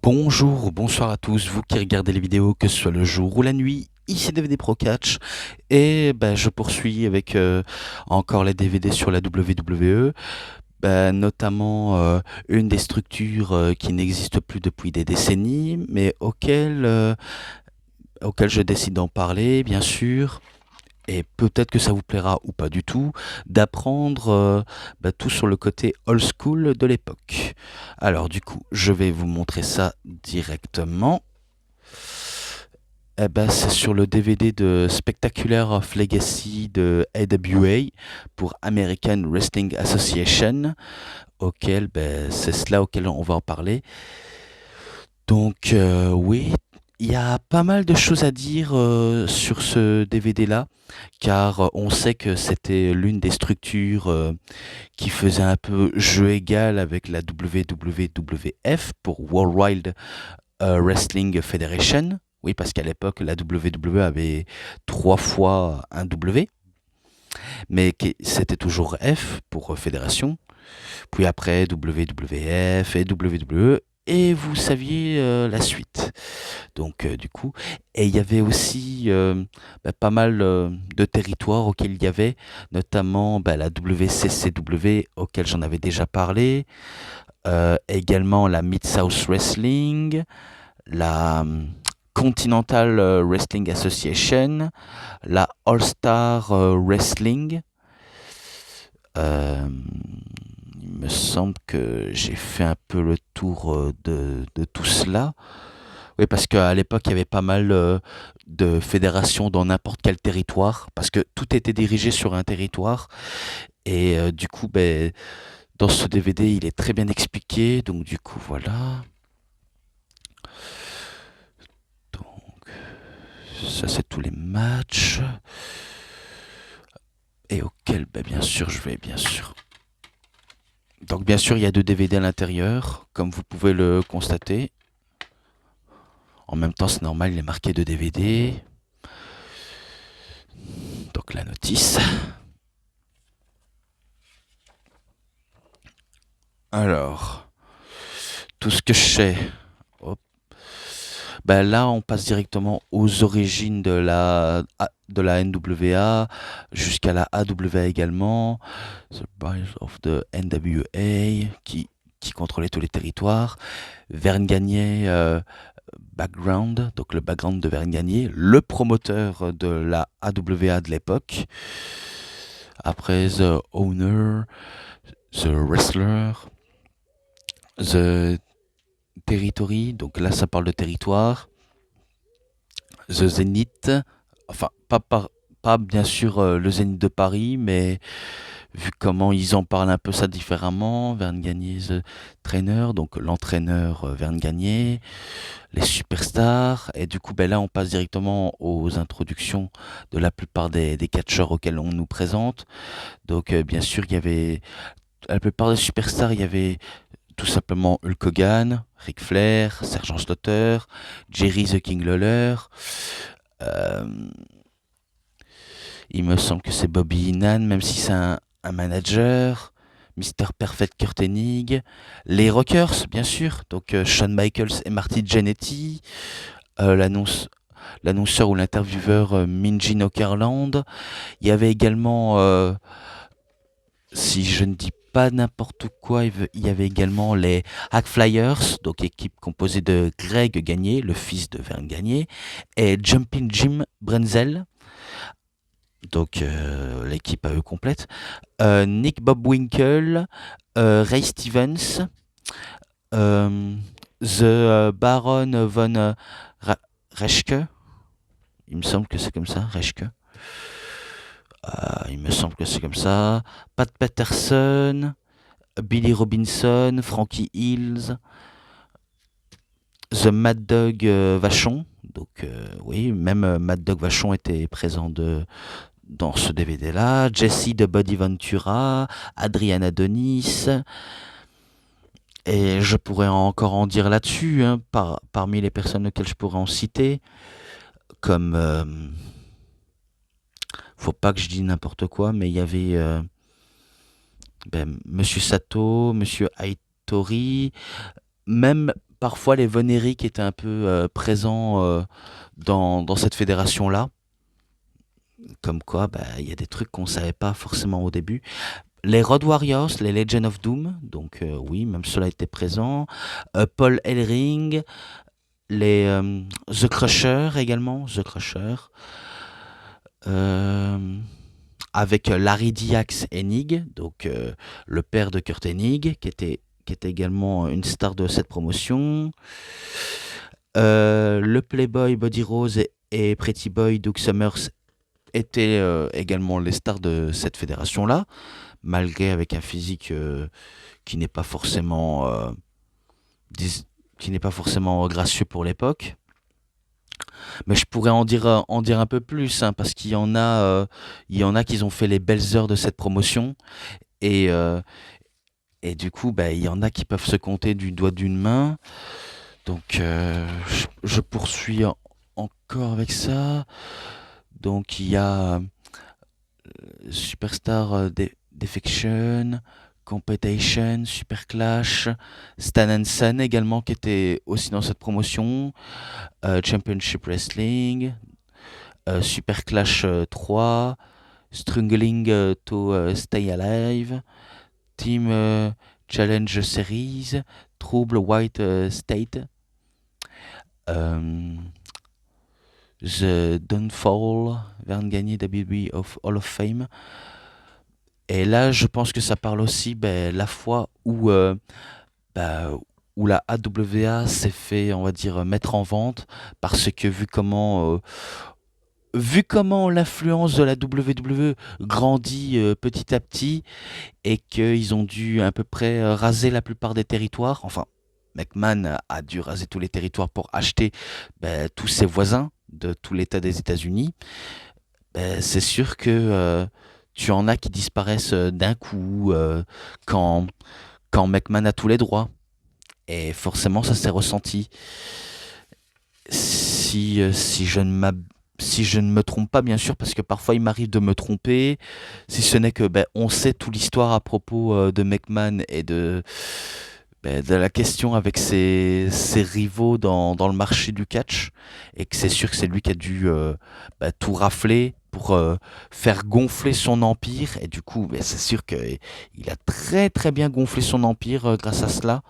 Bonjour ou bonsoir à tous, vous qui regardez les vidéos, que ce soit le jour ou la nuit. Ici DVD Pro Catch et je poursuis avec encore les DVD sur la WWE, notamment une des structures qui n'existe plus depuis des décennies, mais auquel je décide d'en parler, bien sûr. Et peut-être que ça vous plaira ou pas du tout, d'apprendre tout sur le côté old school de l'époque. Alors du coup, je vais vous montrer ça directement. C'est sur le DVD de Spectacular of Legacy de AWA pour American Wrestling Association, c'est cela auquel on va en parler. Donc oui, il y a pas mal de choses à dire sur ce DVD-là, car on sait que c'était l'une des structures qui faisait un peu jeu égal avec la WWF pour Worldwide Wrestling Federation. Oui, parce qu'à l'époque, la WWE avait 3 fois un W, mais c'était toujours F pour fédération. Puis après, WWF et WWE, et vous saviez la suite. Donc, du coup, et il y avait aussi pas mal de territoires auxquels il y avait, notamment la WCCW, auquel j'en avais déjà parlé, également la Mid-South Wrestling, la Continental Wrestling Association, la All-Star Wrestling. Euh, il me semble que j'ai fait un peu le tour de tout cela. Oui, parce qu'à l'époque, il y avait pas mal de fédérations dans n'importe quel territoire, parce que tout était dirigé sur un territoire. Et du coup, dans ce DVD, il est très bien expliqué. Donc du coup, voilà. Donc, ça, c'est tous les matchs. Et auquel, bien sûr, je vais, bien sûr. Donc, bien sûr, il y a 2 DVD à l'intérieur, comme vous pouvez le constater. En même temps, c'est normal, il est marqué 2 DVD. Donc, la notice. Alors, tout ce que je sais. Hop. Là, on passe directement aux origines de la NWA jusqu'à la AWA également. The Rise of the NWA qui contrôlait tous les territoires. Verne Gagne, background, donc le background de Verne Gagne, le promoteur de la AWA de l'époque. Après, The Owner, The Wrestler, The Territory, donc là ça parle de territoire. The Zénith, enfin pas bien sûr le Zénith de Paris, mais vu comment ils en parlent un peu ça différemment, Verne Gagne, The Trainer, donc l'entraîneur Verne Gagne, les superstars, et du coup là on passe directement aux introductions de la plupart des catcheurs auxquels on nous présente. Donc bien sûr il y avait la plupart des superstars, il y avait tout simplement Hulk Hogan, Ric Flair, Sergent Slaughter, Jerry the King Lawler. Euh, il me semble que c'est Bobby Heenan, même si c'est un manager. Mister Perfect Kurt Hennig. Les Rockers, bien sûr. Donc Shawn Michaels et Marty Jannetty. L'annonceur ou l'intervieweur Minji Nokerland. Il y avait également si je ne dis pas n'importe quoi, il y avait également les Hack Flyers, donc équipe composée de Greg Gagné, le fils de Vern Gagné, et Jumping Jim Brenzel, donc l'équipe à eux complète, Nick Bobwinkle, Ray Stevens, euh, The Baron von Reschke, il me semble que c'est comme ça, Reschke. Il me semble que c'est comme ça. Pat Patterson, Billy Robinson, Frankie Hills, The Mad Dog Vachon. Donc oui, même Mad Dog Vachon était présent dans ce DVD-là. Jesse de Body Ventura, Adrian Adonis. Et je pourrais encore en dire là-dessus, hein, parmi les personnes auxquelles je pourrais en citer. Comme... faut pas que je dise n'importe quoi, mais il y avait... Monsieur Sato, Monsieur Aitori, même parfois les Von Erich étaient un peu présents dans cette fédération-là. Comme quoi, bah, il y a des trucs qu'on savait pas forcément au début. Les Road Warriors, les Legend of Doom, donc oui, même cela était présent. Paul Ellering, The Crusher également, The Crusher. Euh, avec Larry Diax Hennig, donc le père de Kurt Hennig, qui était également une star de cette promotion. Le Playboy Buddy Rose et Pretty Boy Doug Summers étaient également les stars de cette fédération-là, malgré avec un physique qui n'est pas forcément qui n'est pas forcément gracieux pour l'époque. Mais je pourrais en dire un peu plus, hein, parce qu'il y en a qui ont fait les belles heures de cette promotion. Et, euh, et du coup, bah, il y en a qui peuvent se compter du doigt d'une main. Donc, je poursuis encore avec ça. Donc, il y a Superstar Defection, Competition, Super Clash, Stan Hansen également qui était aussi dans cette promotion, Championship Wrestling, Super Clash 3, Struggling to Stay Alive, Team Challenge Series, Trouble White State, euh, The Downfall, Verne Gagné WWE of Hall of Fame. Et là, je pense que ça parle aussi ben, la fois bah, où la AWA s'est fait, on va dire, mettre en vente, parce que vu comment l'influence de la WWE grandit petit à petit, et qu'ils ont dû à peu près raser la plupart des territoires, enfin, McMahon a dû raser tous les territoires pour acheter ben, tous ses voisins de tout l'État des États-Unis, ben, c'est sûr que tu en as qui disparaissent d'un coup quand McMahon a tous les droits. Et forcément, ça s'est ressenti. Si je ne me trompe pas, bien sûr, parce que parfois il m'arrive de me tromper, si ce n'est que ben, on sait toute l'histoire à propos de McMahon et de la question avec ses rivaux dans le marché du catch, et que c'est sûr que c'est lui qui a dû tout rafler pour faire gonfler son empire, et du coup, ben, c'est sûr qu'il a très très bien gonflé son empire grâce à cela,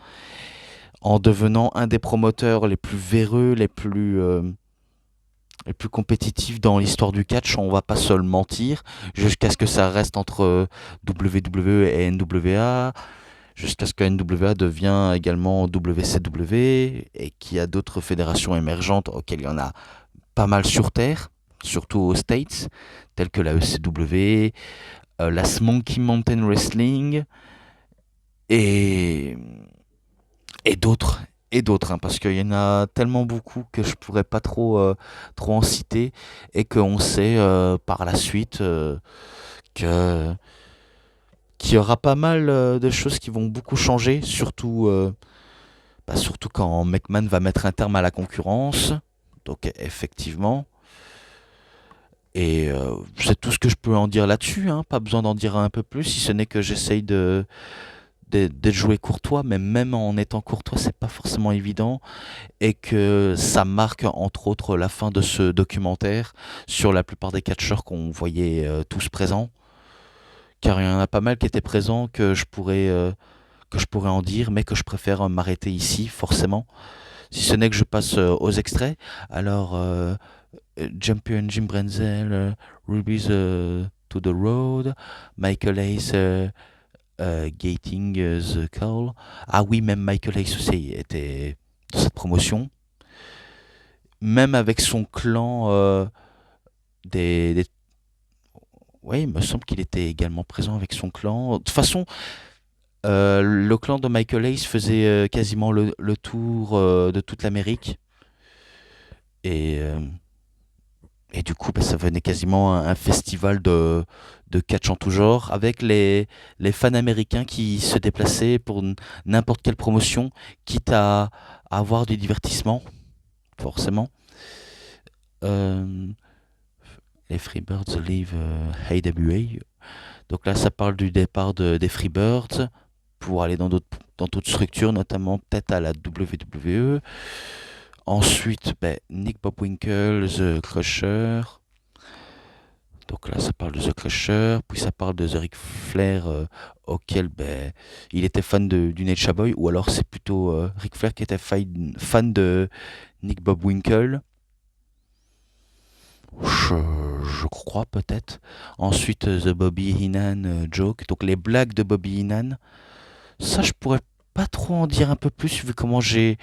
en devenant un des promoteurs les plus véreux, les plus compétitifs dans l'histoire du catch, on va pas se le mentir, jusqu'à ce que ça reste entre WWE et NWA, jusqu'à ce que NWA devient également WCW, et qu'il y a d'autres fédérations émergentes auxquelles il y en a pas mal sur Terre, surtout aux States, telles que la ECW, la Smoky Mountain Wrestling, et, et d'autres. Et d'autres, hein, parce qu'il y en a tellement beaucoup que je pourrais pas trop en citer, et qu'on sait par la suite que qu'il y aura pas mal de choses qui vont beaucoup changer, surtout quand McMahon va mettre un terme à la concurrence. Donc effectivement. Et c'est tout ce que je peux en dire là-dessus, hein. Pas besoin d'en dire un peu plus, si ce n'est que j'essaye de jouer courtois, mais même en étant courtois, c'est pas forcément évident, et que ça marque entre autres la fin de ce documentaire sur la plupart des catcheurs qu'on voyait tous présents, car il y en a pas mal qui étaient présents que je pourrais en dire, mais que je préfère m'arrêter ici, forcément. Si ce n'est que je passe aux extraits. Alors, Champion Jim Brenzel, Ruby's to the Road, Michael Hayes Gating the Call. Ah oui, même Michael Hayes aussi était dans cette promotion. Même avec son clan des. Oui, il me semble qu'il était également présent avec son clan. De toute façon, le clan de Michael Hayes faisait quasiment le tour de toute l'Amérique. Et, euh, et du coup, bah, ça venait quasiment un festival de catch en tout genre, avec les fans américains qui se déplaçaient pour n'importe quelle promotion, quitte à avoir du divertissement, forcément. Euh, les Freebirds leave AWA. Donc là, ça parle du départ des Freebirds pour aller dans d'autres dans toute structure, notamment peut-être à la WWE. Ensuite, Nick Bockwinkel, The Crusher. Donc là, ça parle de The Crusher, puis ça parle de The Ric Flair, auquel il était fan du Nature Boy, ou alors c'est plutôt Ric Flair qui était fan de Nick Bockwinkel. Je crois peut-être. Ensuite, The Bobby Heenan Joke, donc les blagues de Bobby Heenan. Ça, je pourrais pas trop en dire un peu plus, vu comment j'ai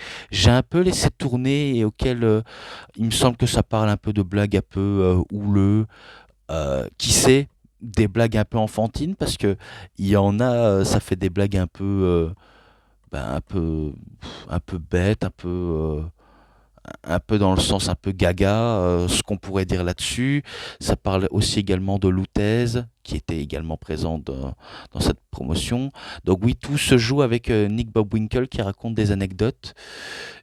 un peu laissé tourner et auquel il me semble que ça parle un peu de blagues un peu houleux. Qui sait, des blagues un peu enfantines, parce que il y en a, ça fait des blagues un peu, un peu bêtes, un peu dans le sens un peu gaga, ce qu'on pourrait dire là-dessus. Ça parle aussi également de Luthez, qui était également présent dans cette promotion. Donc oui, tout se joue avec Nick Bockwinkel qui raconte des anecdotes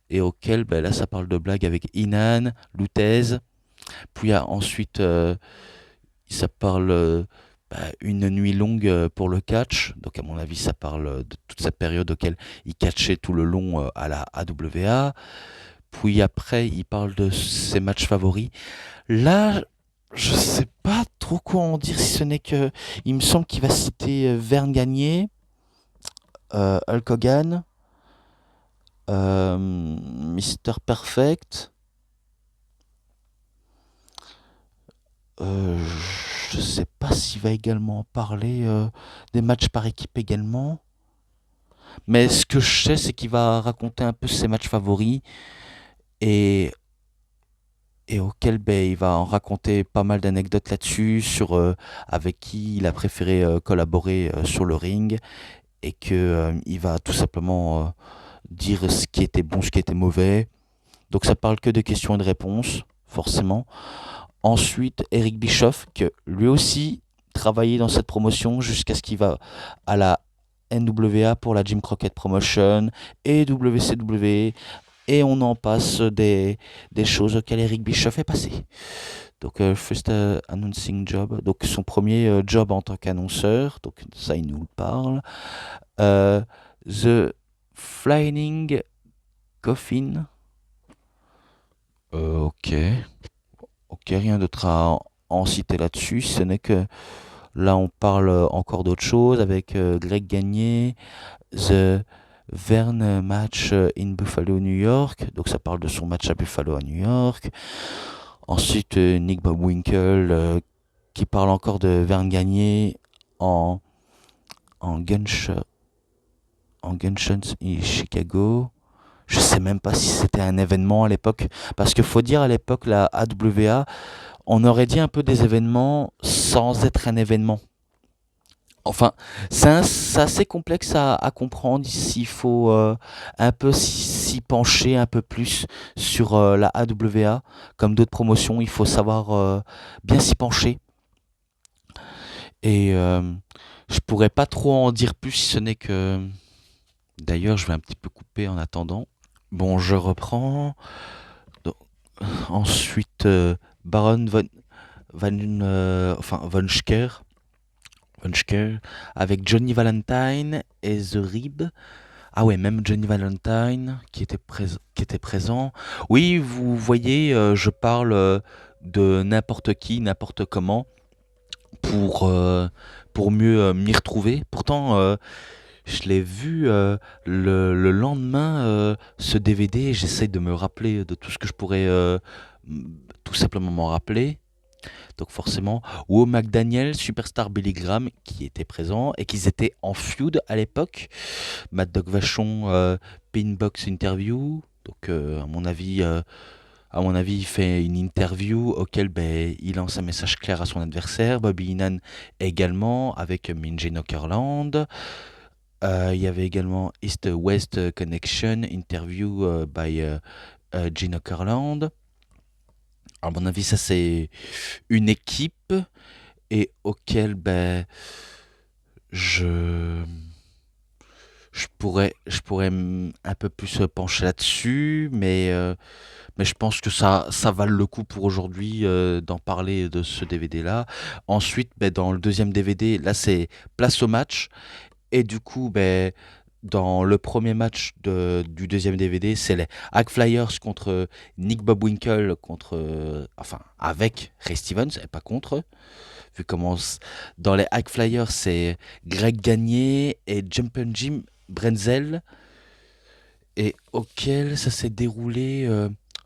et auquel, là, ça parle de blagues avec Inan, Luthez. Puis il y a ensuite, ça parle une nuit longue pour le catch. Donc à mon avis, ça parle de toute cette période auquel il catchait tout le long à la AWA. Puis après, il parle de ses matchs favoris. Là, je sais pas trop quoi en dire, si ce n'est que il me semble qu'il va citer Verne Gagne, Hulk Hogan, Mr. Perfect. Euh, je sais pas s'il va également parler des matchs par équipe également. Mais ce que je sais, c'est qu'il va raconter un peu ses matchs favoris et auquel il va en raconter pas mal d'anecdotes là-dessus, sur avec qui il a préféré collaborer sur le ring, et que il va tout simplement dire ce qui était bon, ce qui était mauvais. Donc ça parle que de questions et de réponses, forcément. Ensuite, Eric Bischoff, que lui aussi travaillait dans cette promotion jusqu'à ce qu'il va à la NWA pour la Jim Crockett Promotion et WCW, et on en passe des choses auxquelles Eric Bischoff est passé. Donc, first announcing job, donc son premier job en tant qu'annonceur, donc ça il nous parle. Euh, The Flying Coffin. Ok. Ok, rien d'autre à en citer là-dessus, ce n'est que là on parle encore d'autre chose avec Greg Gagné, The Verne match in Buffalo, New York. Donc ça parle de son match à Buffalo à New York. Ensuite, Nick Bockwinkel qui parle encore de Verne Gagné en, en, Gunsh- en Gunshots in Chicago. Je sais même pas si c'était un événement à l'époque. Parce qu'il faut dire, à l'époque, la AWA, on aurait dit un peu des événements sans être un événement. Enfin, c'est assez complexe à comprendre. S'il faut un peu s'y pencher un peu plus sur la AWA, comme d'autres promotions, il faut savoir bien s'y pencher. Et je pourrais pas trop en dire plus, si ce n'est que... D'ailleurs, je vais un petit peu couper en attendant. Bon, je reprends. Donc, ensuite, Baron von Schker, avec Johnny Valentine et The Rib. Ah ouais, même Johnny Valentine qui était présent. Oui, vous voyez, je parle de n'importe qui, n'importe comment, pour, euh, pour mieux m'y retrouver. Pourtant, je l'ai vu le lendemain, ce DVD, et j'essaye de me rappeler de tout ce que je pourrais tout simplement m'en rappeler. Donc forcément, Wo McDaniel, Superstar Billy Graham qui étaient présents et qui étaient en feud à l'époque. Mad Dog Vachon, Pinbox Interview. Donc à mon avis, il fait une interview auquel il lance un message clair à son adversaire. Bobby Heenan également avec Minji Knockerland. Il y avait également East-West Connection, interview by Gene Knockerland. À mon avis, ça c'est une équipe et auquel je je pourrais un peu plus pencher là-dessus, mais je pense que ça vaut le coup pour aujourd'hui d'en parler de ce DVD-là. Ensuite, dans le deuxième DVD, là c'est place au match, et du coup, dans le premier match du deuxième DVD, c'est les High Flyers contre Nick Bobwinkle, enfin, avec Ray Stevens, et pas contre. Vu comment dans les High Flyers, c'est Greg Gagné et Jumpin' Jim Brenzel, et auquel ça s'est déroulé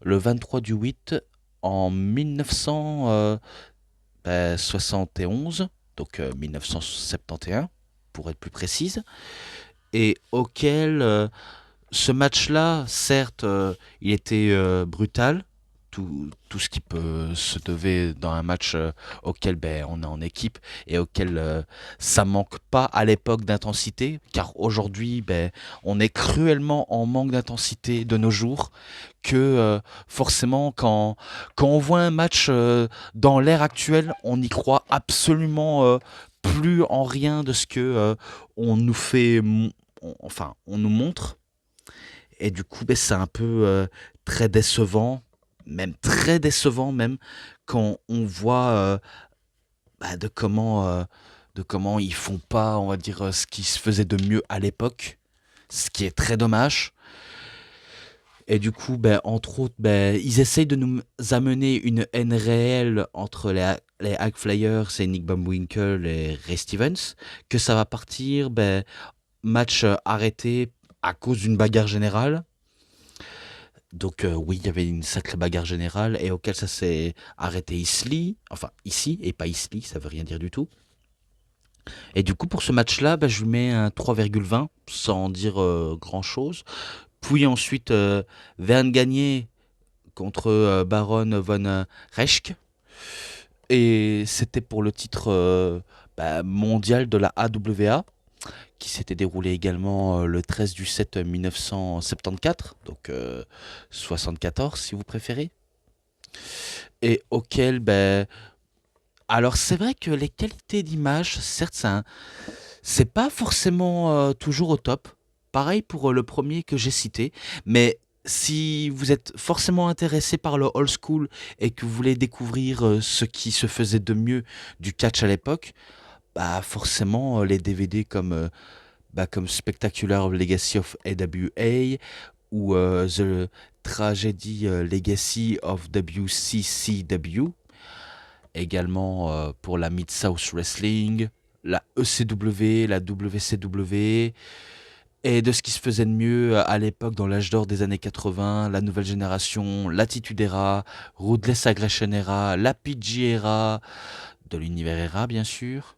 le 23 du 8 en 1971, donc 1971 pour être plus précise, et auquel ce match-là, certes, il était brutal. Tout ce qui peut se devait dans un match auquel on est en équipe et auquel ça manque pas à l'époque d'intensité, car aujourd'hui on est cruellement en manque d'intensité de nos jours, que forcément quand on voit un match dans l'ère actuelle, on n'y croit absolument plus en rien de ce que on nous fait, enfin on nous montre. Et du coup, c'est un peu très décevant, même très décevant même, quand on voit de comment ils font pas, on va dire, ce qui se faisait de mieux à l'époque, ce qui est très dommage. Et du coup, entre autres, ils essayent de nous amener une haine réelle entre les High Flyers et Nick Bumwinkle et Ray Stevens, que ça va partir, match arrêté à cause d'une bagarre générale. Donc oui, il y avait une sacrée bagarre générale et auquel ça s'est arrêté ici, enfin ici et pas ici, ça veut rien dire du tout. Et du coup pour ce match-là, je lui mets un 3,20 sans dire grand-chose. Puis ensuite Vern Gagné contre Baron von Reschke. Et c'était pour le titre mondial de la AWA, qui s'était déroulé également le 13 du 7 1974, donc 74 si vous préférez. Et auquel, alors c'est vrai que les qualités d'image, certes, c'est pas forcément toujours au top. Pareil pour le premier que j'ai cité, mais si vous êtes forcément intéressé par le old school et que vous voulez découvrir ce qui se faisait de mieux du catch à l'époque, forcément les DVD comme Spectacular Legacy of AWA ou The Tragedy Legacy of WCCW, également pour la Mid-South Wrestling, la ECW, la WCW, et de ce qui se faisait de mieux à l'époque dans l'âge d'or des années 80, la nouvelle génération, l'Attitude Era, Ruthless Aggression Era, la PG Era, de l'univers Era bien sûr,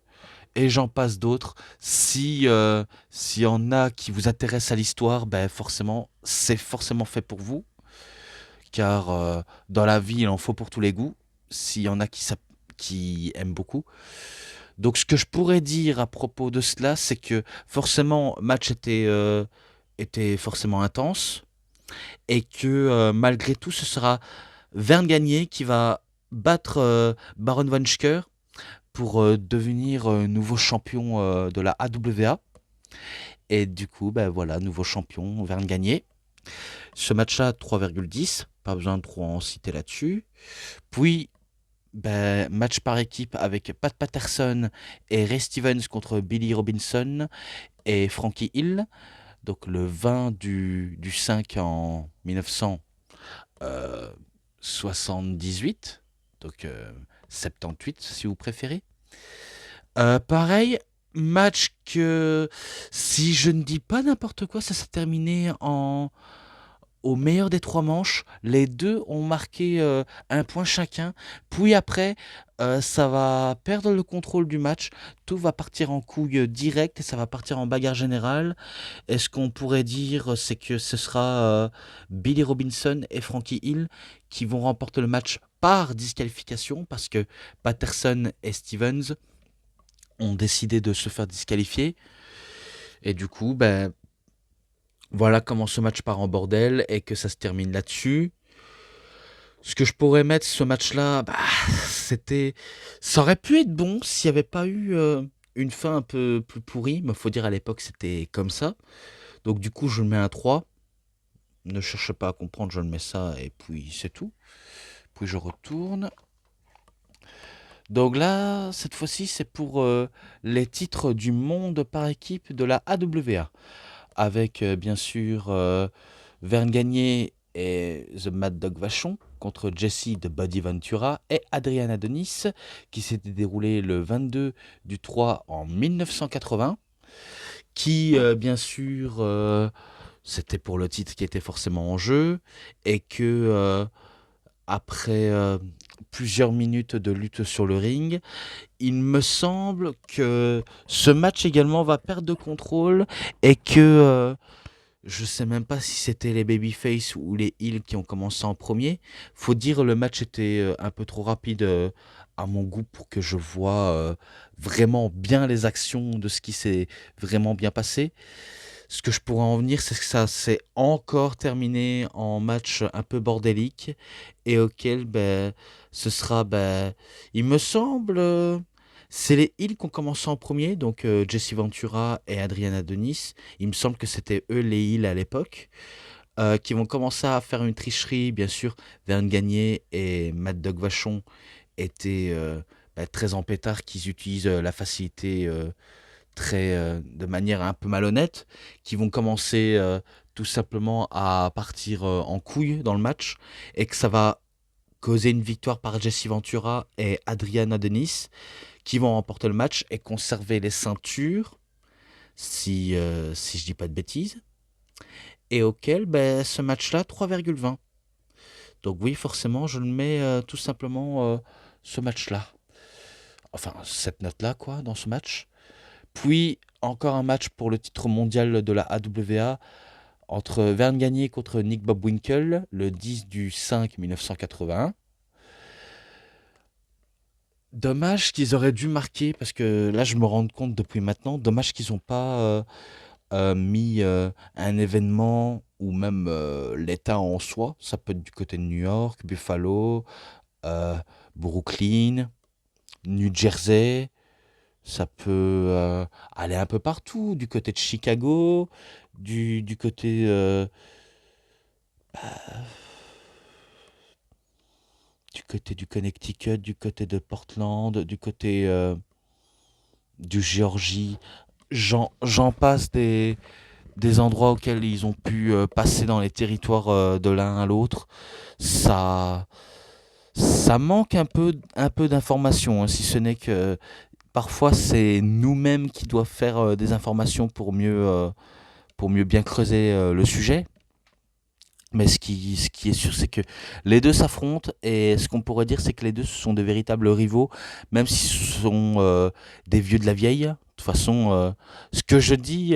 et j'en passe d'autres. S'il y en a qui vous intéressent à l'histoire, forcément, c'est forcément fait pour vous, car dans la vie, il en faut pour tous les goûts. S'il y en a qui aiment beaucoup. Donc, ce que je pourrais dire à propos de cela, c'est que forcément, le match était forcément intense, et que malgré tout, ce sera Vern Gagné qui va battre Baron von Schker pour devenir nouveau champion de la AWA. Et du coup, voilà, nouveau champion, Vern Gagné. Ce match-là, 3,10, pas besoin de trop en citer là-dessus. Puis, match par équipe avec Pat Patterson et Ray Stevens contre Billy Robinson et Frankie Hill. Donc le 20 du 5 en 1978. Donc 78 si vous préférez. Pareil, match que, si je ne dis pas n'importe quoi, ça s'est terminé au meilleur des trois manches. Les deux ont marqué un point chacun. Puis après, ça va perdre le contrôle du match. Tout va partir en couille direct et ça va partir en bagarre générale. Et ce qu'on pourrait dire, c'est que ce sera Billy Robinson et Frankie Hill qui vont remporter le match par disqualification, parce que Patterson et Stevens ont décidé de se faire disqualifier. Et du coup, voilà comment ce match part en bordel et que ça se termine là-dessus. Ce que je pourrais mettre ce match-là, ça aurait pu être bon s'il n'y avait pas eu une fin un peu plus pourrie. Mais faut dire à l'époque c'était comme ça. Donc du coup je le mets un 3. Ne cherche pas à comprendre, je le mets ça et puis c'est tout. Puis je retourne. Donc là, cette fois-ci, c'est pour les titres du monde par équipe de la AWA. avec bien sûr Vern Gagné et The Mad Dog Vachon contre Jesse de Buddy Ventura et Adrian Adonis, qui s'était déroulé le 22 du 3 en 1980, qui bien sûr c'était pour le titre qui était forcément en jeu, et que après plusieurs minutes de lutte sur le ring, il me semble que ce match également va perdre de contrôle, et que je sais même pas si c'était les babyface ou les heels qui ont commencé en premier. Faut dire, le match était un peu trop rapide à mon goût pour que je vois vraiment bien les actions de ce qui s'est vraiment bien passé. Ce que je pourrais en venir, c'est que ça s'est encore terminé en match un peu bordélique, et auquel ce sera, il me semble, c'est les Heels qui ont commencé en premier, donc Jesse Ventura et Adriana Denis. Il me semble que c'était eux les Heels à l'époque, qui vont commencer à faire une tricherie, bien sûr. Vern Gagné et Mad Dog Vachon étaient très en pétard, qu'ils utilisent la facilité de manière un peu malhonnête, qui vont commencer tout simplement à partir en couille dans le match, et que ça va causer une victoire par Jesse Ventura et Adriana Denis, qui vont remporter le match et conserver les ceintures, si je dis pas de bêtises, et auquel ce match-là, 3,20. Donc oui, forcément, je le mets tout simplement ce match-là. Enfin, cette note-là, quoi, dans ce match. Puis, encore un match pour le titre mondial de la AWA entre Vern Gagné contre Nick Bobwinkle, le 10 du 5 1981. Dommage qu'ils auraient dû marquer, parce que là, je me rends compte depuis maintenant, dommage qu'ils n'ont pas mis un événement, ou même l'État en soi. Ça peut être du côté de New York, Buffalo, euh, Brooklyn, New Jersey. Ça peut aller un peu partout, du côté de Chicago, du côté du côté du Connecticut, du côté de Portland, du côté du Géorgie. J'en passe des endroits auxquels ils ont pu passer dans les territoires de l'un à l'autre. Ça, ça manque un peu d'informations, hein, si ce n'est que parfois c'est nous-mêmes qui doivent faire des informations pour mieux bien creuser le sujet. Mais ce qui est sûr, c'est que les deux s'affrontent, et ce qu'on pourrait dire, c'est que les deux sont de véritables rivaux, même si ce sont des vieux de la vieille. De toute façon, ce que je dis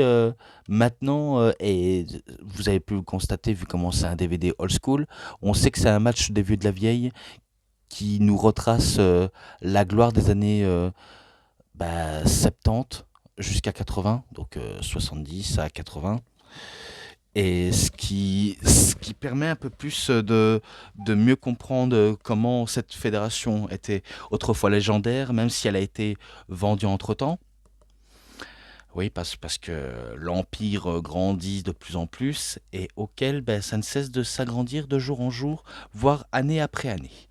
maintenant, et vous avez pu le constater vu comment c'est un DVD old school, on sait que c'est un match des vieux de la vieille qui nous retrace la gloire des années 70 jusqu'à 80, donc 70 à 80. Et ce qui permet un peu plus de mieux comprendre comment cette fédération était autrefois légendaire, même si elle a été vendue entre-temps. Oui, parce que l'Empire grandit de plus en plus, et auquel ça ne cesse de s'agrandir de jour en jour, voire année après année.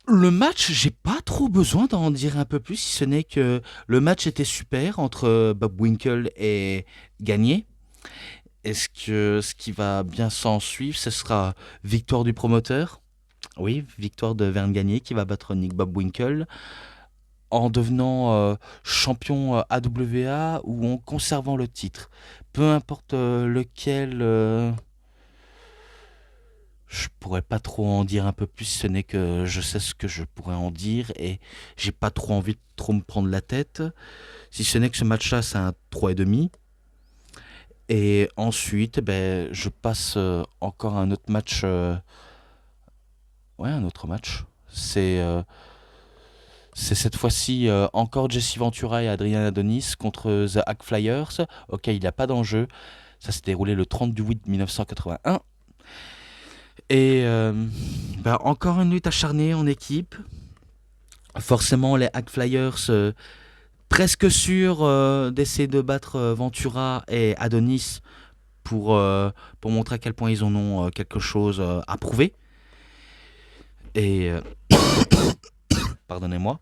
Le match, j'ai pas trop besoin d'en dire un peu plus, si ce n'est que le match était super entre Bob Winkle et Gagné. Est-ce que ce qui va bien s'en suivre, ce sera victoire du promoteur? Oui, victoire de Vern Gagné qui va battre Nick Bobwinkle en devenant champion AWA, ou en conservant le titre. Peu importe lequel, je pourrais pas trop en dire un peu plus, ce n'est que je sais ce que je pourrais en dire, et j'ai pas trop envie de trop me prendre la tête. Si ce n'est que ce match-là, c'est un 3,5. Et ensuite, je passe encore à un autre match. Ouais, un autre match. C'est cette fois-ci encore Jesse Ventura et Adrian Adonis contre The Hack Flyers. Ok, il n'y a pas d'enjeu. Ça s'est déroulé le 30 du 8 1981. Et encore une lutte acharnée en équipe. Forcément, les Hack Flyers, presque sûrs d'essayer de battre Ventura et Adonis pour montrer à quel point ils en ont quelque chose à prouver. Et pardonnez-moi,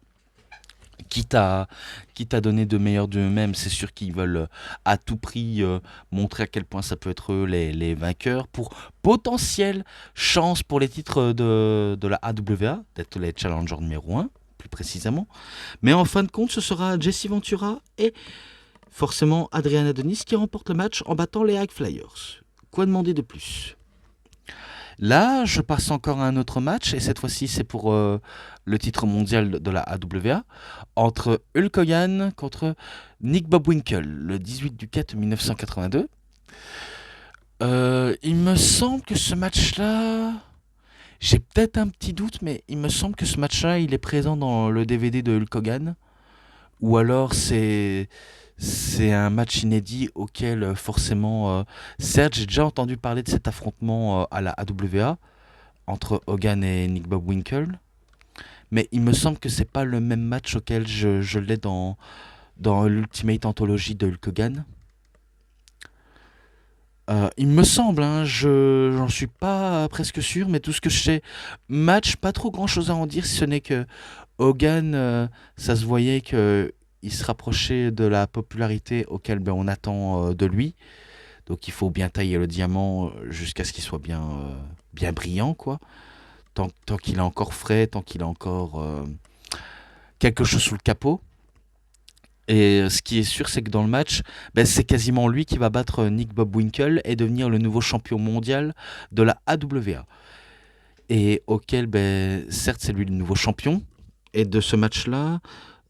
quitte à, quitte à donner de meilleurs d'eux-mêmes, c'est sûr qu'ils veulent à tout prix montrer à quel point ça peut être eux les vainqueurs pour potentielle chance pour les titres de la AWA, d'être les challengers numéro un plus précisément. Mais en fin de compte, ce sera Jesse Ventura et forcément Adrian Adonis qui remporte le match en battant les High Flyers. Quoi demander de plus? Là, je passe encore à un autre match, et cette fois-ci, c'est pour le titre mondial de la AWA, entre Hulk Hogan contre Nick Bobwinkle, le 18 du 4 1982. Il me semble que ce match-là, j'ai peut-être un petit doute, mais il me semble que ce match-là, il est présent dans le DVD de Hulk Hogan, ou alors c'est un match inédit auquel forcément, certes, j'ai déjà entendu parler de cet affrontement à la AWA entre Hogan et Nick Bobwinkle, mais il me semble que c'est pas le même match auquel je l'ai dans l'Ultimate Anthology de Hulk Hogan. Il me semble, hein, j'en suis pas presque sûr, mais tout ce que je sais, match, pas trop grand chose à en dire, si ce n'est que Hogan, ça se voyait que il se rapprochait de la popularité auquel ben, on attend de lui. Donc il faut bien tailler le diamant jusqu'à ce qu'il soit bien brillant, quoi. Tant qu'il est encore frais, tant qu'il a encore quelque chose sous le capot. Et ce qui est sûr, c'est que dans le match, ben, c'est quasiment lui qui va battre Nick Bobwinkle et devenir le nouveau champion mondial de la AWA. Et auquel, ben, certes, c'est lui le nouveau champion. Et de ce match-là,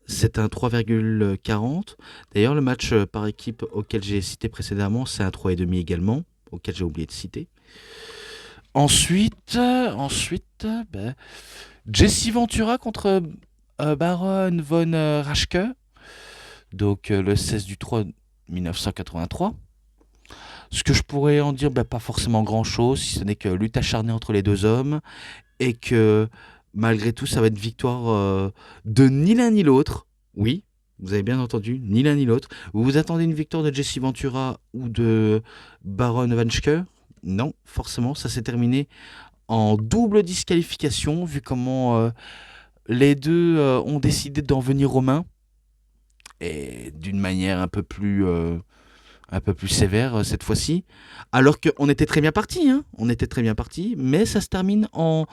c'est un 3,40. D'ailleurs, le match par équipe auquel j'ai cité précédemment, c'est un 3,5 également, auquel j'ai oublié de citer. Ensuite, ben, Jesse Ventura contre Baron von Raschke, donc le 16 du 3 1983. Ce que je pourrais en dire, ben, pas forcément grand-chose, si ce n'est que lutte acharnée entre les deux hommes, et que malgré tout, ça va être victoire de ni l'un ni l'autre. Oui, vous avez bien entendu, ni l'un ni l'autre. Vous vous attendez une victoire de Jesse Ventura ou de Baron von Raschke? Non, forcément, ça s'est terminé en double disqualification, vu comment les deux ont décidé d'en venir aux mains, et d'une manière un peu plus sévère cette fois-ci. Alors qu'on était très bien parti, hein, on était très bien parti, mais ça se termine en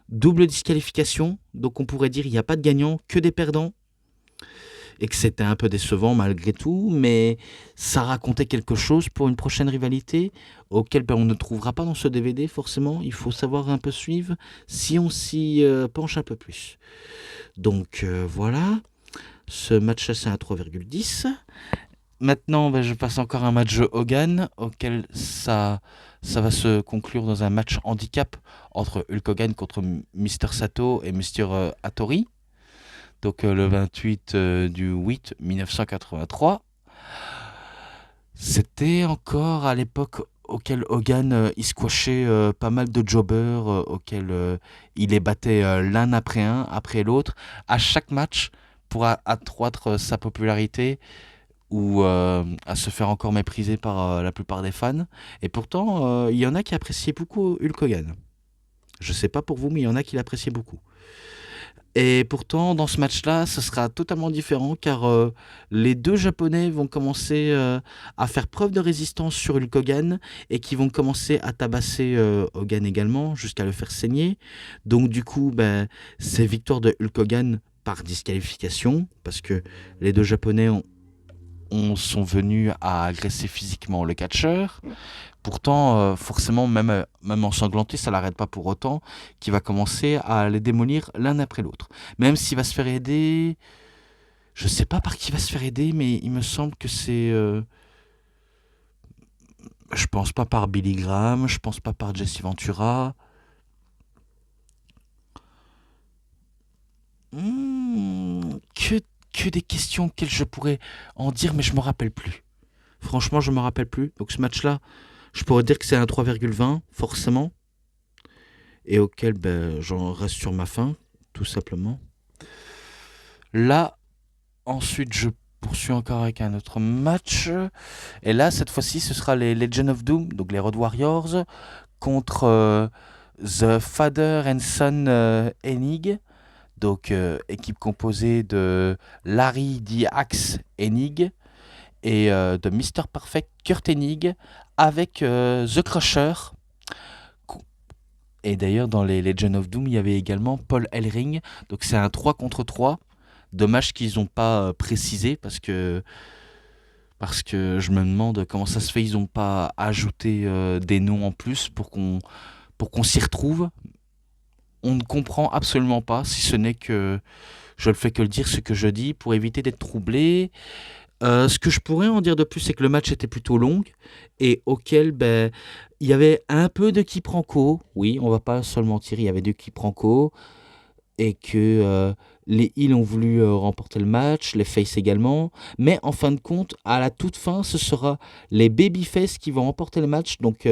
double disqualification. Donc on pourrait dire il n'y a pas de gagnant, que des perdants. Et que c'était un peu décevant malgré tout, mais ça racontait quelque chose pour une prochaine rivalité auquel ben, on ne trouvera pas dans ce DVD forcément. Il faut savoir un peu suivre si on s'y penche un peu plus. Donc voilà, ce match-là c'est un 3,10. Maintenant, ben, je passe encore un match de Hogan auquel ça va se conclure dans un match handicap entre Hulk Hogan contre Mr. Sato et Mr. Hattori. Donc le 28 du 8 1983. C'était encore à l'époque auquel Hogan il squashait pas mal de jobbers, auquel il les battait l'un après l'autre, à chaque match pour accroître sa popularité ou à se faire encore mépriser par la plupart des fans. Et pourtant, il y en a qui appréciaient beaucoup Hulk Hogan. Je sais pas pour vous, mais il y en a qui l'appréciaient beaucoup. Et pourtant, dans ce match-là, ce sera totalement différent car les deux Japonais vont commencer à faire preuve de résistance sur Hulk Hogan et qui vont commencer à tabasser Hogan également jusqu'à le faire saigner. Donc du coup, ben, c'est victoire de Hulk Hogan par disqualification parce que les deux Japonais sont venus à agresser physiquement le catcheur. Pourtant, forcément, même ensanglanté, ça l'arrête pas pour autant, qu'il va commencer à les démolir l'un après l'autre. Même s'il va se faire aider, je sais pas par qui il va se faire aider, mais il me semble que c'est, je pense pas par Billy Graham, je pense pas par Jesse Ventura. Que des questions auxquelles je pourrais en dire, mais je me rappelle plus. Franchement, je me rappelle plus. Donc ce match-là, je pourrais dire que c'est un 3,20, forcément. Et auquel ben, j'en reste sur ma faim, tout simplement. Là, ensuite, je poursuis encore avec un autre match. Et là, cette fois-ci, ce sera les Legend of Doom, donc les Road Warriors, contre The Father and Son Enig, Donc, équipe composée de Larry the Axe Hennig et de Mister Perfect Kurt Hennig avec The Crusher. Et d'ailleurs, dans les Legend of Doom, il y avait également Paul Ellering. Donc, c'est un 3 contre 3. Dommage qu'ils n'ont pas précisé parce que je me demande comment ça se fait, ils n'ont pas ajouté des noms en plus pour qu'on s'y retrouve. On ne comprend absolument pas, si ce n'est que je ne fais que le dire ce que je dis pour éviter d'être troublé. Ce que je pourrais en dire de plus, c'est que le match était plutôt long et auquel il y avait un peu de quiproquo. Oui, on va pas se le mentir, il y avait de quiproquo et que les Heels ont voulu remporter le match, les Face également. Mais en fin de compte, à la toute fin, ce sera les Babyface qui vont remporter le match. Donc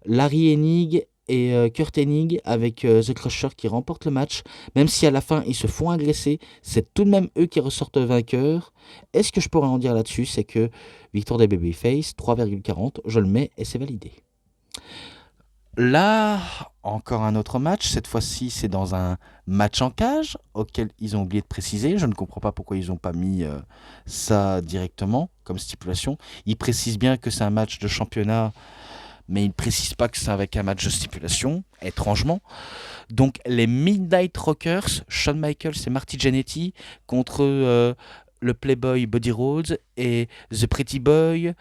Larry Hennig et Kurt Hennig avec The Crusher qui remportent le match. Même si à la fin ils se font agresser, c'est tout de même eux qui ressortent vainqueurs. Et ce que je pourrais en dire là-dessus, c'est que victoire des Babyface, 3,40, je le mets et c'est validé. Là, encore un autre match. Cette fois-ci, c'est dans un match en cage auquel ils ont oublié de préciser. Je ne comprends pas pourquoi ils n'ont pas mis ça directement comme stipulation. Ils précisent bien que c'est un match de championnat, mais ils ne précisent pas que c'est avec un match de stipulation, étrangement. Donc, les Midnight Rockers, Shawn Michaels et Marty Jannetty contre le Playboy Buddy Rhodes et The Pretty Boy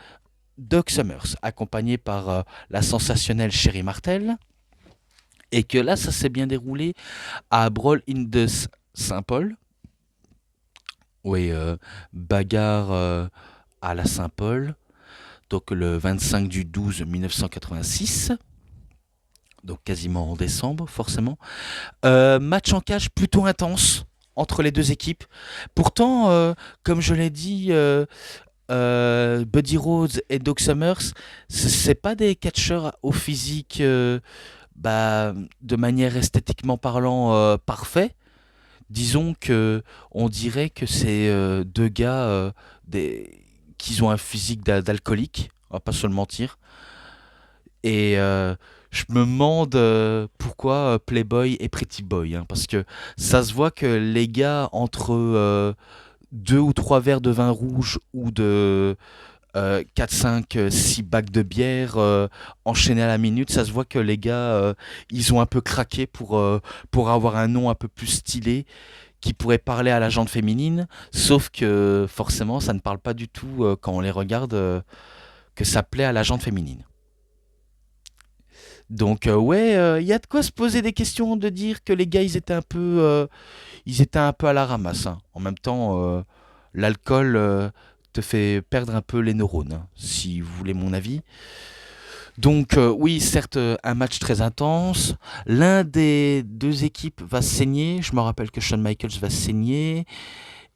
Doc Summers, accompagné par la sensationnelle Sherry Martel. Et que là, ça s'est bien déroulé à Brawl in the Saint-Paul. Oui, bagarre à la Saint-Paul. Donc le 25 du 12 1986. Donc quasiment en décembre, forcément. Match en cage plutôt intense entre les deux équipes. Pourtant, comme je l'ai dit, Buddy Rhodes et Doc Summers, c'est pas des catcheurs au physique de manière esthétiquement parlant parfait. Disons que on dirait que c'est deux gars qui ont un physique d'alcoolique, on va pas se le mentir. Et je me demande pourquoi Playboy et Pretty Boy, hein, parce que ça se voit que les gars entre deux ou trois verres de vin rouge ou de 4, 5, 6 bacs de bière enchaînés à la minute, ça se voit que les gars, ils ont un peu craqué pour avoir un nom un peu plus stylé qui pourrait parler à la gente féminine, sauf que forcément ça ne parle pas du tout quand on les regarde que ça plaît à la gente féminine. Donc ouais, il y a de quoi se poser des questions, de dire que les gars ils étaient un peu à la ramasse, hein. En même temps, l'alcool te fait perdre un peu les neurones, hein, si vous voulez mon avis. Donc oui, certes, un match très intense. L'un des deux équipes va saigner. Je me rappelle que Shawn Michaels va saigner.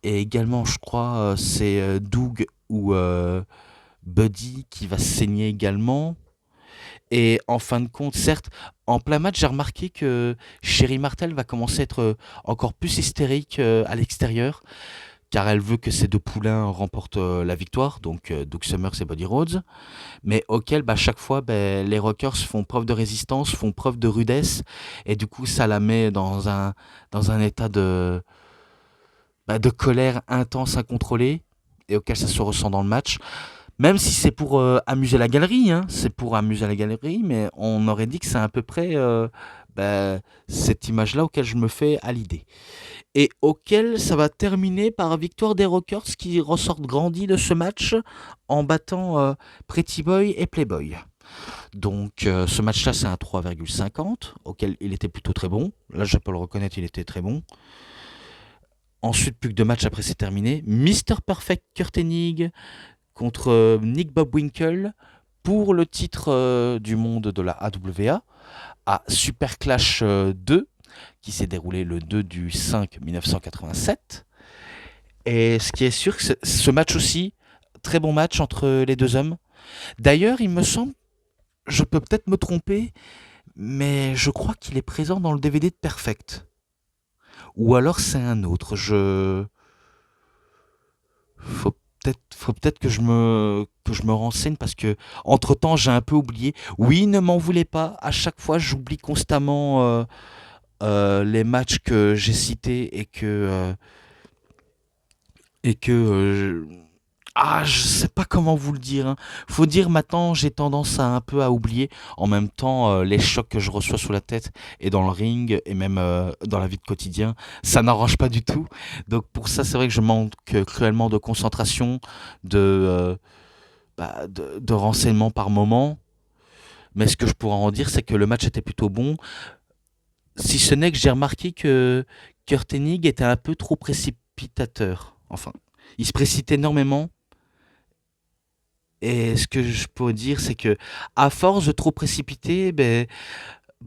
Et également, je crois, c'est Doug ou Buddy qui va saigner également. Et en fin de compte, certes, en plein match, j'ai remarqué que Sherry Martel va commencer à être encore plus hystérique à l'extérieur, car elle veut que ses deux poulains remportent la victoire, donc Doug Summers et Buddy Rhodes, mais auquel chaque fois les Rockers font preuve de résistance, font preuve de rudesse, et du coup ça la met dans un état de colère intense, incontrôlée, et auquel ça se ressent dans le match. Même si c'est pour amuser la galerie, hein, c'est pour amuser la galerie, mais on aurait dit que c'est à peu près cette image-là auquel je me fais à l'idée. Et auquel ça va terminer par victoire des Rockers qui ressortent grandis de ce match en battant Pretty Boy et Playboy. Donc ce match-là, c'est un 3,50, auquel il était plutôt très bon. Là, je peux le reconnaître, il était très bon. Ensuite, plus que deux matchs après, c'est terminé. Mister Perfect Kurt Hennig contre Nick Bobwinkle pour le titre du monde de la AWA à Super Clash 2 qui s'est déroulé le 2 du 5 1987. Et ce qui est sûr, que ce match aussi, très bon match entre les deux hommes. D'ailleurs, il me semble, je peux peut-être me tromper, mais je crois qu'il est présent dans le DVD de Perfect. Ou alors c'est un autre. Faut peut-être que je me renseigne parce que entre-temps j'ai un peu oublié. Oui, ne m'en voulez pas. À chaque fois, j'oublie constamment les matchs que j'ai cités et que je sais pas comment vous le dire, hein. Faut dire maintenant, j'ai tendance à un peu à oublier. En même temps, les chocs que je reçois sous la tête et dans le ring et même dans la vie de quotidien, ça n'arrange pas du tout. Donc pour ça, c'est vrai que je manque cruellement de concentration, de, de renseignements par moment. Mais ce que je pourrais en dire, c'est que le match était plutôt bon. Si ce n'est que j'ai remarqué que Kurt Hennig était un peu trop précipitateur. Enfin, il se précipite énormément. Et ce que je peux dire, c'est que à force de trop précipiter, ben,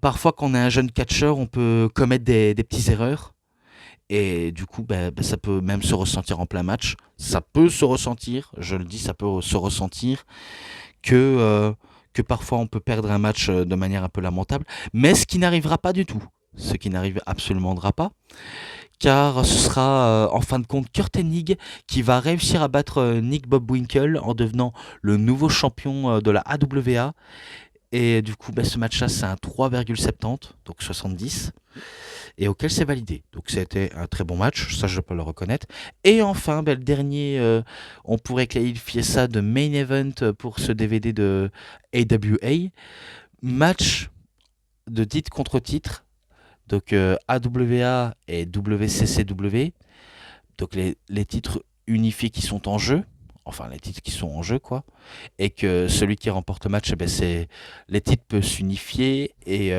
parfois quand on est un jeune catcheur, on peut commettre des petites erreurs. Et du coup, ben, ça peut même se ressentir en plein match. Ça peut se ressentir, je le dis, ça peut se ressentir que parfois on peut perdre un match de manière un peu lamentable. Mais ce qui n'arrivera pas du tout. Ce qui n'arrive absolument pas. Car ce sera en fin de compte Kurt Hennig qui va réussir à battre Nick Bockwinkel en devenant le nouveau champion de la AWA. Et du coup, ce match-là, c'est un 3,70, donc 70, et auquel c'est validé. Donc c'était un très bon match, ça je peux le reconnaître. Et enfin, le dernier, on pourrait qualifier ça de main event pour ce DVD de AWA. Match de titre contre titre, donc AWA et WCCW, donc les titres unifiés qui sont en jeu, enfin les titres qui sont en jeu quoi, et que celui qui remporte le match, c'est les titres peuvent s'unifier et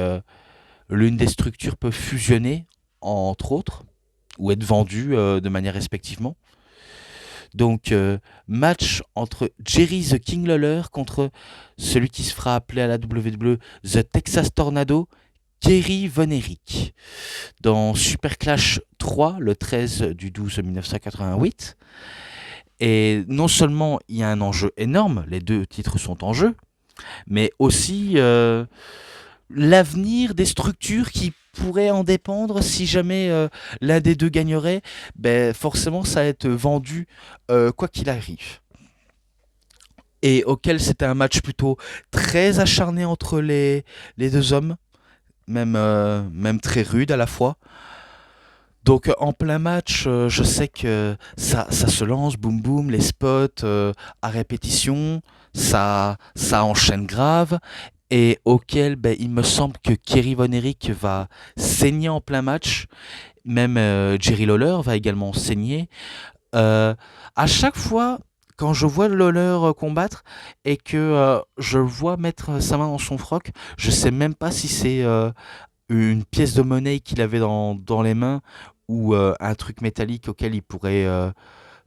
l'une des structures peut fusionner entre autres ou être vendue de manière respectivement. Donc match entre Jerry the King Lawler contre celui qui se fera appeler à la WWE The Texas Tornado, Kerry Von Erich, dans Super Clash 3, le 13 du 12 1988. Et non seulement il y a un enjeu énorme, les deux titres sont en jeu, mais aussi l'avenir des structures qui pourraient en dépendre si jamais l'un des deux gagnerait, forcément ça va être vendu quoi qu'il arrive. Et auquel c'était un match plutôt très acharné entre les deux hommes, même très rude à la fois. Donc en plein match, je sais que ça se lance, boum boum, les spots à répétition, ça enchaîne grave, et auquel il me semble que Kerry Von Erich va saigner en plein match, même Jerry Lawler va également saigner. Euh, à chaque fois, quand je vois Lawler combattre et que je le vois mettre sa main dans son froc, je sais même pas si c'est une pièce de monnaie qu'il avait dans les mains ou un truc métallique auquel il pourrait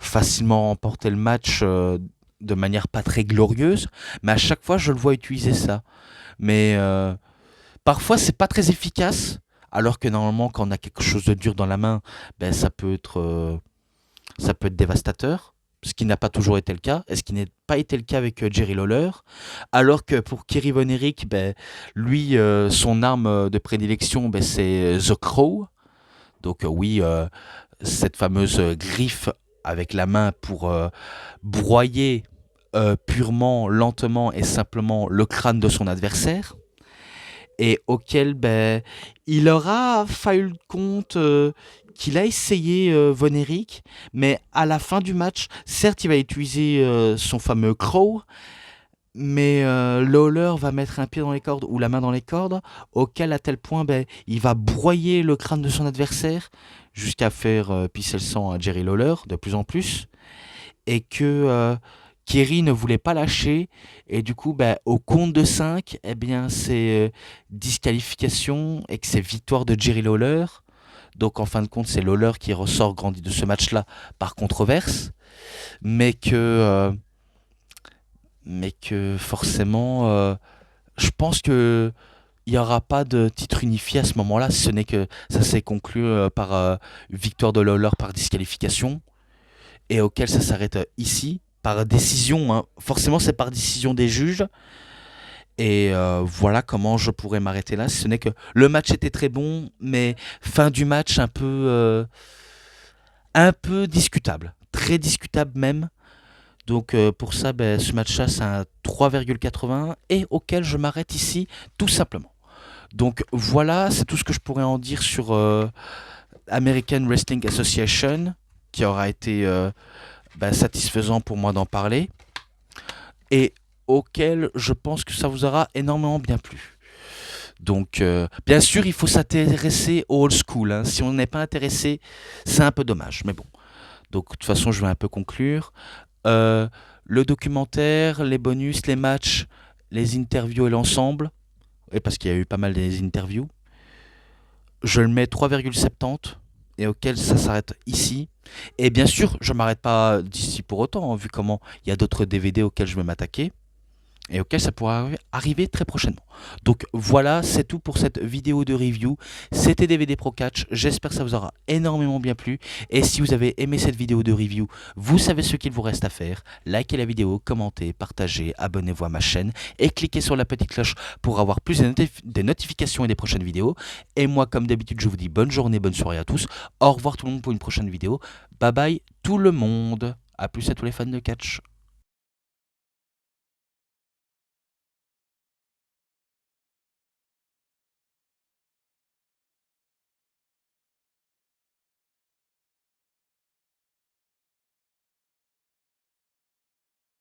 facilement remporter le match de manière pas très glorieuse, mais à chaque fois je le vois utiliser ça. Mais parfois c'est pas très efficace, alors que normalement quand on a quelque chose de dur dans la main, ça peut être dévastateur. Ce qui n'a pas toujours été le cas, et ce qui n'a pas été le cas avec Jerry Lawler, alors que pour Kerry Von Erich, lui, son arme de prédilection, c'est The Crow. Donc oui, cette fameuse griffe avec la main pour broyer purement, lentement et simplement le crâne de son adversaire, et auquel il aura fallu le compte qu'il a essayé Von Erich, mais à la fin du match, certes il va utiliser son fameux crow, mais Lawler va mettre un pied dans les cordes ou la main dans les cordes, auquel à tel point il va broyer le crâne de son adversaire jusqu'à faire pisser le sang à Jerry Lawler de plus en plus, et que Kerry ne voulait pas lâcher, et du coup au compte de 5, c'est disqualification et que c'est victoire de Jerry Lawler. Donc en fin de compte c'est Lawler qui ressort grandi de ce match-là par controverse, mais que, euh, mais que forcément je pense que il n'y aura pas de titre unifié à ce moment-là, si ce n'est que ça s'est conclu par victoire de Lawler par disqualification, et auquel ça s'arrête ici, par décision, hein. Forcément, c'est par décision des juges. Et voilà comment je pourrais m'arrêter là. Si ce n'est que le match était très bon, mais fin du match un peu discutable. Très discutable même. Donc pour ça, ce match-là, c'est un 3,80 et auquel je m'arrête ici, tout simplement. Donc voilà, c'est tout ce que je pourrais en dire sur American Wrestling Association, qui aura été satisfaisant pour moi d'en parler, et auquel je pense que ça vous aura énormément bien plu. Donc, bien sûr, il faut s'intéresser au old school, hein. Si on n'est pas intéressé, c'est un peu dommage, mais bon. Donc, de toute façon, je vais un peu conclure. Euh, le documentaire, les bonus, les matchs, les interviews et l'ensemble, et parce qu'il y a eu pas mal des interviews, je le mets 3,70 et auquel ça s'arrête ici. Et bien sûr, je ne m'arrête pas d'ici pour autant, hein, vu comment il y a d'autres DVD auxquels je vais m'attaquer et auquel ça pourra arriver très prochainement. Donc voilà, c'est tout pour cette vidéo de review. C'était DVD Pro Catch, j'espère que ça vous aura énormément bien plu. Et si vous avez aimé cette vidéo de review, vous savez ce qu'il vous reste à faire. Likez la vidéo, commentez, partagez, abonnez-vous à ma chaîne et cliquez sur la petite cloche pour avoir plus de notifications et des prochaines vidéos. Et moi, comme d'habitude, je vous dis bonne journée, bonne soirée à tous. Au revoir tout le monde pour une prochaine vidéo. Bye bye tout le monde. A plus à tous les fans de catch.